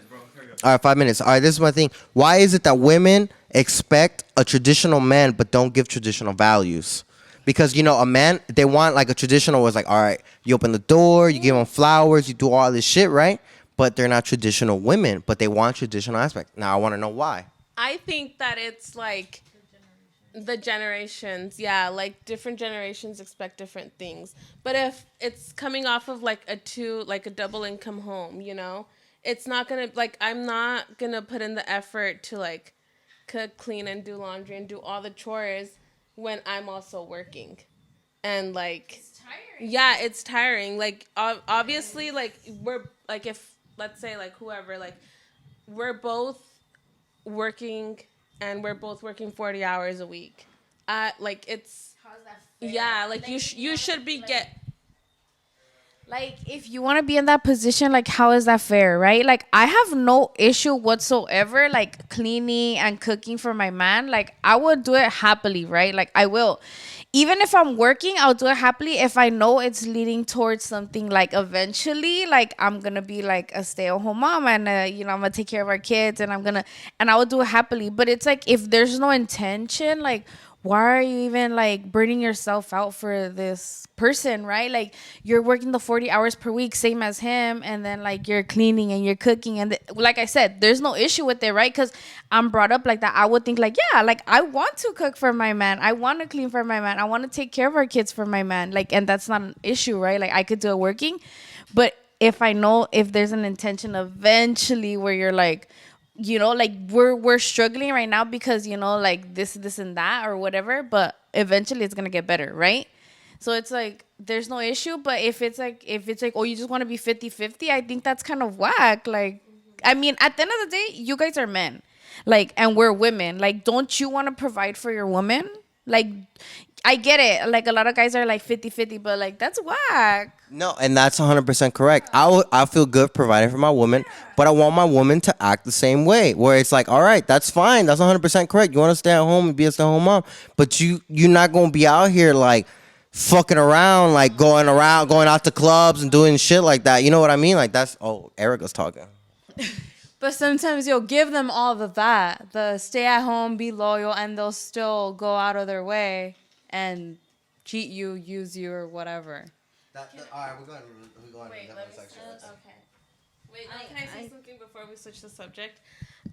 right, 5 minutes. All right, this is my thing. Why is it that women expect a traditional man but don't give traditional values? Because, a man, they want like a traditional was like, all right, you open the door, you give them flowers, you do all this shit, right? But they're not traditional women, but they want traditional aspect. Now, I want to know why. I think that it's like the generations. Yeah, like different generations expect different things. But if it's coming off of like a double income home, it's not going to, like, I'm not going to put in the effort to like cook, clean, and do laundry and do all the chores when I'm also working. And like, it's tiring. Yeah, it's tiring. Like, obviously, like, we're like, if let's say like whoever, like, we're both working and we're both working 40 hours a week. Like, it's, how's that fair? Yeah, like, you should be Like, if you want to be in that position, like, how is that fair, right? Like, I have no issue whatsoever, like, cleaning and cooking for my man. Like, I would do it happily, right? Like, I will. Even if I'm working, I'll do it happily if I know it's leading towards something, like, eventually, like, I'm going to be, like, a stay-at-home mom and, I'm going to take care of our kids and I will do it happily. But it's like, if there's no intention, like, why are you even like burning yourself out for this person, right? Like, you're working the 40 hours per week, same as him, and then like you're cleaning and you're cooking, and like I said, there's no issue with it, right? Because I'm brought up like that. I would think like, yeah, like, I want to cook for my man, I want to clean for my man, I want to take care of our kids for my man, like, and that's not an issue, right? Like, I could do it working. But if I know if there's an intention eventually where you're like, like, we're struggling right now because, like, this and that or whatever, but eventually it's gonna get better, right? So it's like, there's no issue. But if it's like, oh, you just want to be 50-50, I think that's kind of whack. Like, I mean, at the end of the day, you guys are men, like, and we're women. Like, don't you want to provide for your woman? Like, I get it. Like, a lot of guys are like 50-50, but like, that's whack. No, and that's 100% correct. I feel good providing for my woman, but I want my woman to act the same way, where it's like, all right, that's fine. That's 100% correct. You want to stay at home and be a stay-at-home mom, but you're not going to be out here like fucking around, like going out to clubs and doing shit like that. You know what I mean? Like, that's, Erica's talking. But sometimes you'll give them all of that, the stay at home, be loyal, and they'll still go out of their way and cheat you, use you, or whatever. All right, we're going to Wait, let me section. Okay. Wait, can I say something before we switch the subject?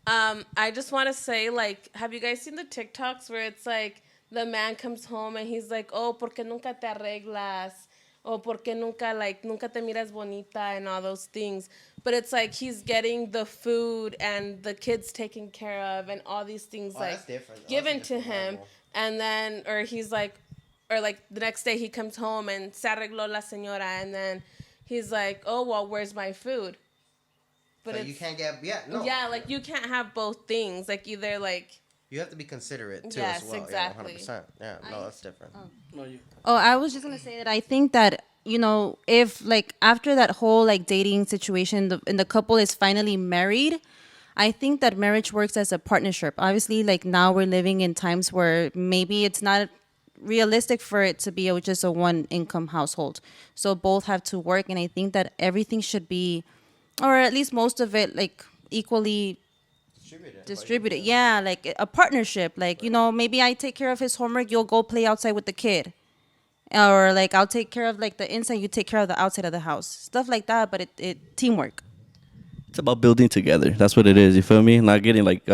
I just want to say, like, have you guys seen the TikToks where it's like the man comes home and he's like, oh, ¿por qué nunca te arreglas? O ¿por qué nunca te miras bonita and all those things? But it's like he's getting the food and the kids taken care of and all these things like given to him. And then, or he's like, or like the next day he comes home and se arregló la señora, and then he's like, oh, well, where's my food? But so you can't get, yeah, like, you can't have both things. Like, either like, you have to be considerate too, yes, as well. Exactly. Yeah, 100%. Yeah, no, that's different. I was just gonna say that I think that, if like after that whole like dating situation, and the couple is finally married, I think that marriage works as a partnership. Obviously, like, now we're living in times where maybe it's not realistic for it to be just a one income household. So both have to work, and I think that everything should be, or at least most of it, like equally distributed. Yeah, like a partnership. Like, you know, maybe I take care of his homework, you'll go play outside with the kid. Or like I'll take care of like the inside, you take care of the outside of the house. Stuff like that, but it teamwork. It's about building together. That's what it is. You feel me? Not getting like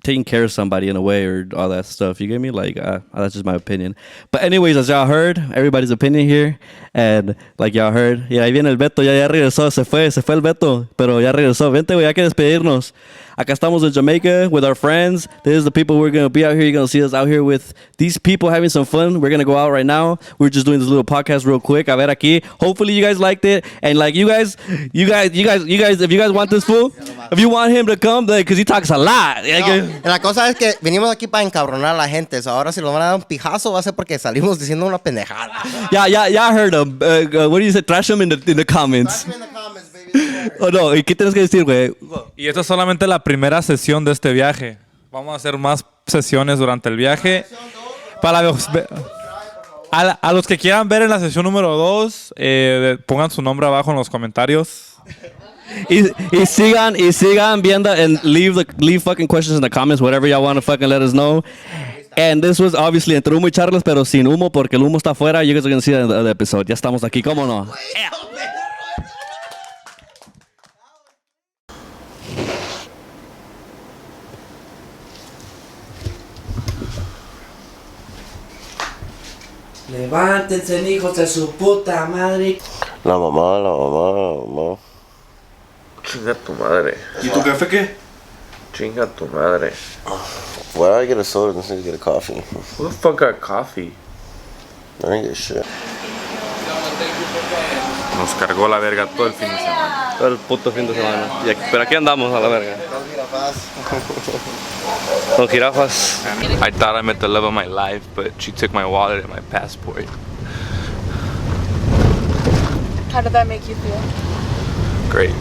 taking care of somebody in a way or all that stuff. You get me? Like that's just my opinion. But anyways, as y'all heard, everybody's opinion here, and like y'all heard, yeah, ahí viene el Beto, ya regresó, se fue el Beto, pero ya regresó. Vente, güey, hay que despedirnos. Acá estamos in Jamaica with our friends. This is the people we're gonna be out here. You're gonna see us out here with these people having some fun. We're gonna go out right now. We're just doing this little podcast real quick. A ver aquí. Hopefully you guys liked it, and like you guys, if you guys want this fool, if you want him to come, like, cause he talks a lot. La cosa es que venimos aquí para encabronar a la gente. So ahora si lo van a dar un pijazo va a ser porque salimos diciendo una pendejada. Yeah, heard him. What do you say? Trash him in the comments. Oh no, ¿y qué tienes que decir, güey? Y esta es solamente la primera sesión de este viaje. Vamos a hacer más sesiones durante el viaje. Para a los que quieran ver en la sesión número 2, pongan su nombre abajo en los comentarios. Y sigan viendo and leave fucking questions in the comments, whatever y'all want to fucking let us know. And this was obviously entre humo y charlas, pero sin humo porque el humo está afuera. You guys are gonna see that in the other episode. Ya estamos aquí, ¿cómo no? Levántense, hijos de su puta madre. La mamá. Chinga tu madre. ¿Y tu jefe qué? Chinga tu madre. Why did I get a soda instead of get a coffee? Who the fuck got coffee? I didn't get shit. Nos cargó la verga todo el fin de semana. Todo el puto fin de semana. Pero aquí andamos a la verga. Con jirafas. I thought I met the love of my life, but she took my wallet and my passport. How did that make you feel? Great.